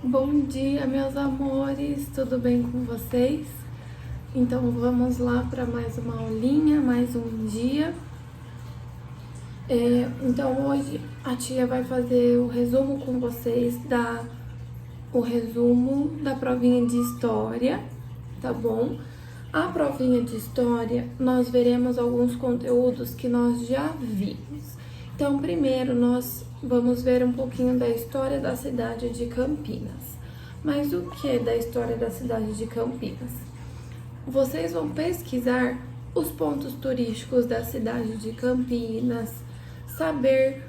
Bom dia, meus amores, tudo bem com vocês? Então vamos lá para mais uma aulinha, mais um dia. Então hoje a tia vai fazer o resumo com vocês o resumo da provinha de história, tá bom? A provinha de história nós veremos alguns conteúdos que nós já vimos. Então primeiro nós vamos ver um pouquinho da história da cidade de Campinas. Mas o que é da história da cidade de Campinas? Vocês vão pesquisar os pontos turísticos da cidade de Campinas, saber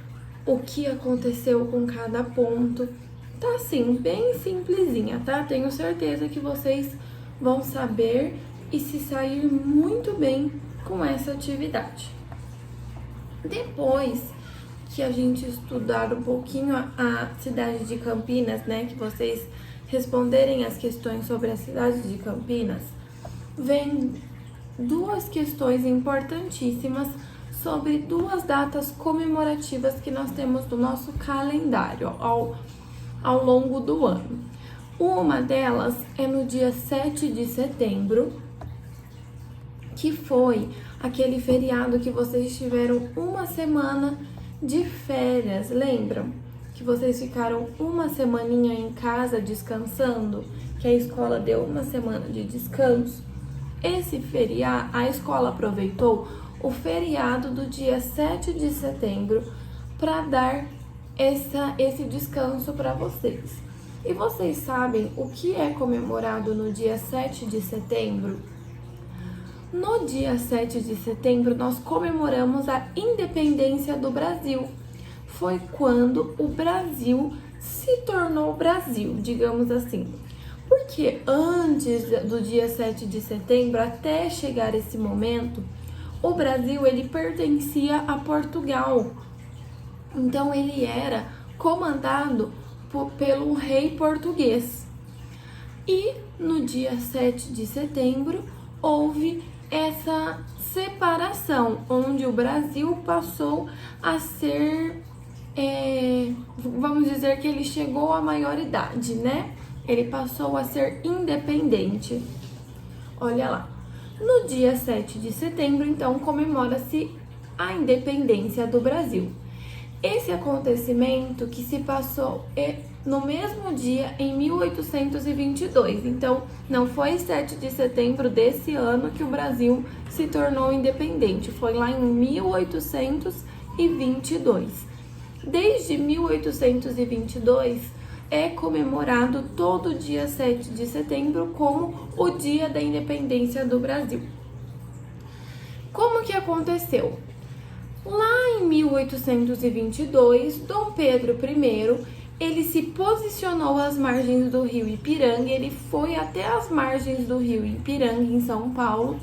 o que aconteceu com cada ponto. Tá assim, bem simplesinha, tá? Tenho certeza que vocês vão saber e se sair muito bem com essa atividade. Depois que a gente estudar um pouquinho a cidade de Campinas, né, que vocês responderem as questões sobre a cidade de Campinas, vem duas questões importantíssimas sobre duas datas comemorativas que nós temos no nosso calendário ao longo do ano. Uma delas é no dia 7 de setembro, que foi aquele feriado que vocês tiveram uma semana de férias, lembram? Que vocês ficaram uma semaninha em casa descansando, que a escola deu uma semana de descanso. Esse feriado, a escola aproveitou o feriado do dia 7 de setembro para dar esse descanso para vocês. E vocês sabem o que é comemorado no dia 7 de setembro? No dia 7 de setembro, nós comemoramos a independência do Brasil. Foi quando o Brasil se tornou Brasil, digamos assim. Porque antes do dia 7 de setembro, até chegar esse momento, o Brasil ele pertencia a Portugal. Então ele era comandado pelo rei português. E no dia 7 de setembro houve essa separação, onde o Brasil passou a ser, vamos dizer que ele chegou à maioridade, né? Ele passou a ser independente. Olha lá. No dia 7 de setembro, então, comemora-se a independência do Brasil. Esse acontecimento que se passou no mesmo dia, em 1822. Então, não foi 7 de setembro desse ano que o Brasil se tornou independente. Foi lá em 1822. Desde 1822, é comemorado todo dia 7 de setembro como o Dia da Independência do Brasil. Como que aconteceu? Lá em 1822, Dom Pedro I, ele se posicionou às margens do rio Ipiranga, ele foi até as margens do rio Ipiranga, em São Paulo,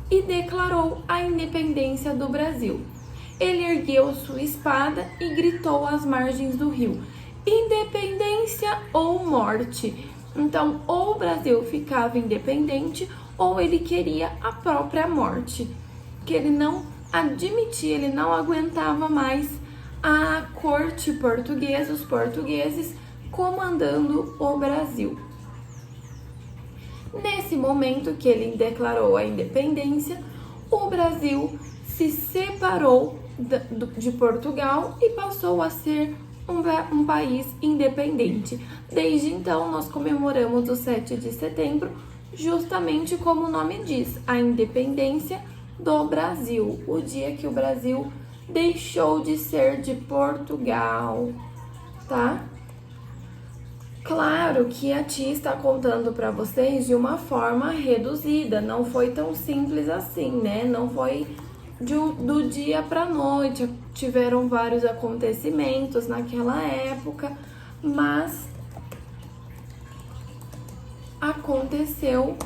e declarou a independência do Brasil. Ele ergueu sua espada e gritou às margens do rio: independência ou morte. Então, ou o Brasil ficava independente, ou ele queria a própria morte, que ele não admitia, ele não aguentava mais a corte portuguesa, os portugueses comandando o Brasil. Nesse momento que ele declarou a independência, o Brasil se separou de Portugal e passou a ser um país independente. Desde então, nós comemoramos o 7 de setembro, justamente como o nome diz, a independência do Brasil, o dia que o Brasil deixou de ser de Portugal, tá? Claro que a tia está contando para vocês de uma forma reduzida, não foi tão simples assim, né? Não foi do dia para noite, tiveram vários acontecimentos naquela época, mas aconteceu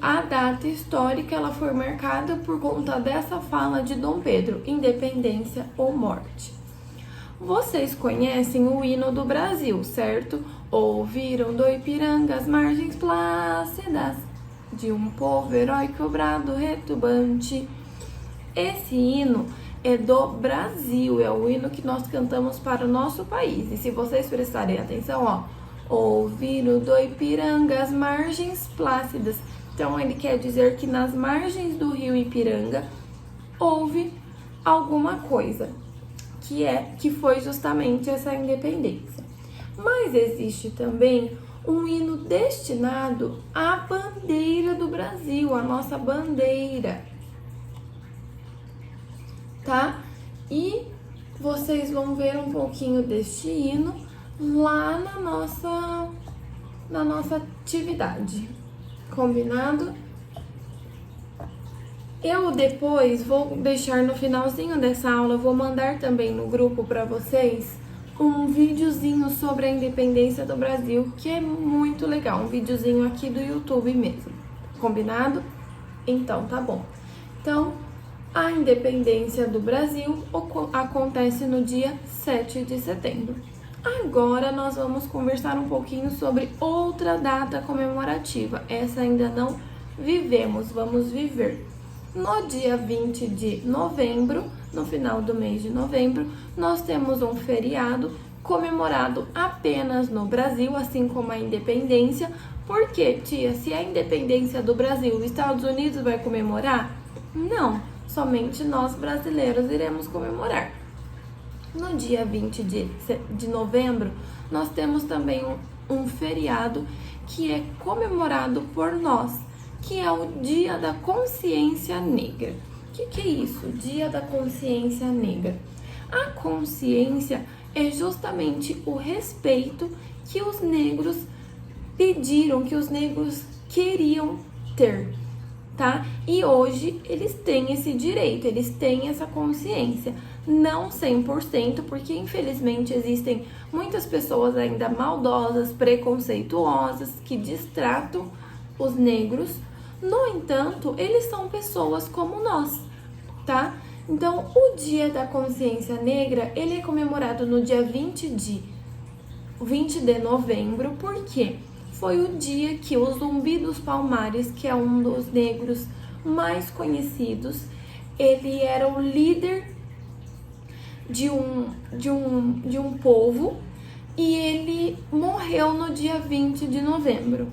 a data histórica, ela foi marcada por conta dessa fala de Dom Pedro, independência ou morte. Vocês conhecem o hino do Brasil, certo? Ouviram do Ipiranga as margens plácidas de um povo heróico brado retumbante. Esse hino é do Brasil, é o hino que nós cantamos para o nosso país. E se vocês prestarem atenção, ó, Ouvir do Ipiranga as margens plácidas. Então, ele quer dizer que nas margens do rio Ipiranga houve alguma coisa, que foi justamente essa independência. Mas existe também um hino destinado à bandeira do Brasil, a nossa bandeira, tá? E vocês vão ver um pouquinho deste hino lá na nossa atividade. Combinado? Eu depois vou deixar no finalzinho dessa aula, vou mandar também no grupo para vocês um videozinho sobre a independência do Brasil, que é muito legal, um videozinho aqui do YouTube mesmo. Combinado? Então, tá bom. Então, a independência do Brasil acontece no dia 7 de setembro. Agora nós vamos conversar um pouquinho sobre outra data comemorativa. Essa ainda não vivemos, vamos viver. No dia 20 de novembro, no final do mês de novembro, nós temos um feriado comemorado apenas no Brasil, assim como a independência. Por quê, tia? Se a independência do Brasil, os Estados Unidos vai comemorar? Não, somente nós brasileiros iremos comemorar. No dia 20 de novembro, nós temos também um feriado que é comemorado por nós, que é o Dia da Consciência Negra. O que é isso? Dia da Consciência Negra. A consciência é justamente o respeito que os negros pediram, que os negros queriam ter, tá? E hoje eles têm esse direito, eles têm essa consciência. Não 100%, porque infelizmente existem muitas pessoas ainda maldosas, preconceituosas, que distratam os negros. No entanto, eles são pessoas como nós, tá? Então, o Dia da Consciência Negra, ele é comemorado no dia 20 de novembro, porque foi o dia que o Zumbi dos Palmares, que é um dos negros mais conhecidos, ele era o líder de um povo, e ele morreu no dia 20 de novembro.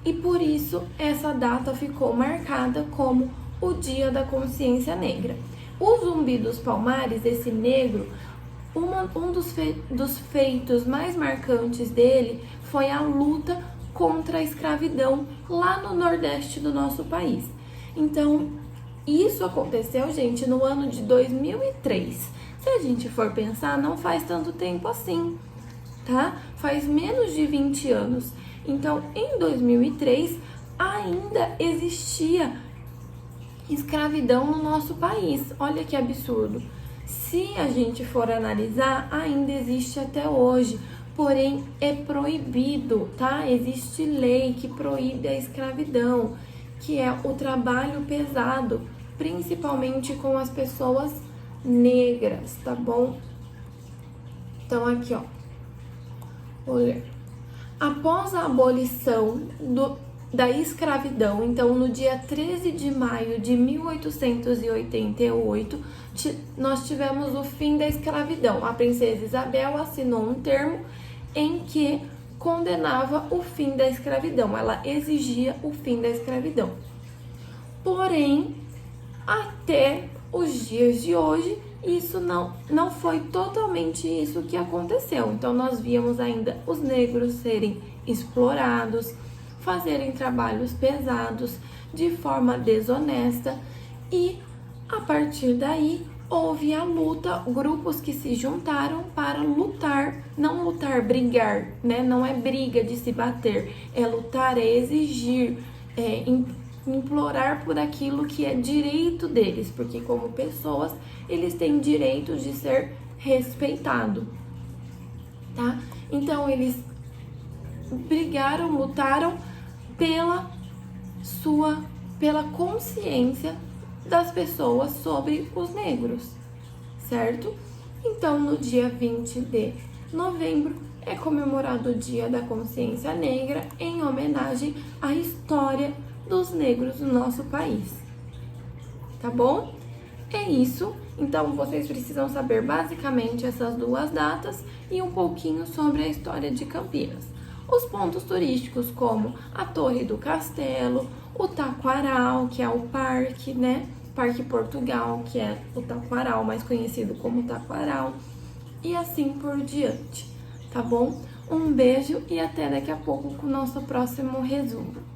E por isso essa data ficou marcada como o Dia da Consciência Negra. O Zumbi dos Palmares, esse negro, um dos feitos mais marcantes dele foi a luta contra a escravidão lá no Nordeste do nosso país. Então, isso aconteceu, gente, no ano de 2003. Se a gente for pensar, não faz tanto tempo assim, tá? Faz menos de 20 anos. Então, em 2003, ainda existia escravidão no nosso país. Olha que absurdo. Se a gente for analisar, ainda existe até hoje. Porém, é proibido, tá? Existe lei que proíbe a escravidão, que é o trabalho pesado, principalmente com as pessoas negras, tá bom? Então, aqui, ó. Olha. Após a abolição da escravidão, então no dia 13 de maio de 1888, nós tivemos o fim da escravidão. A princesa Isabel assinou um termo em que condenava o fim da escravidão, ela exigia o fim da escravidão. Porém, até os dias de hoje, isso não foi totalmente isso que aconteceu. Então, nós víamos ainda os negros serem explorados, fazerem trabalhos pesados de forma desonesta, e a partir daí houve a luta, grupos que se juntaram para lutar, não lutar, brigar, né? Não é briga de se bater, é lutar, é exigir, implorar por aquilo que é direito deles, porque como pessoas eles têm direito de ser respeitados, tá? Então eles brigaram, lutaram pela consciência das pessoas sobre os negros, certo? Então, no dia 20 de novembro é comemorado o Dia da Consciência Negra em homenagem à história dos negros no nosso país, tá bom? É isso, então vocês precisam saber basicamente essas duas datas e um pouquinho sobre a história de Campinas. os pontos turísticos como a Torre do Castelo, o Taquaral, que é o parque, né? Parque Portugal, que é o Taquaral, mais conhecido como Taquaral, e assim por diante, tá bom? Um beijo e até daqui a pouco com o nosso próximo resumo.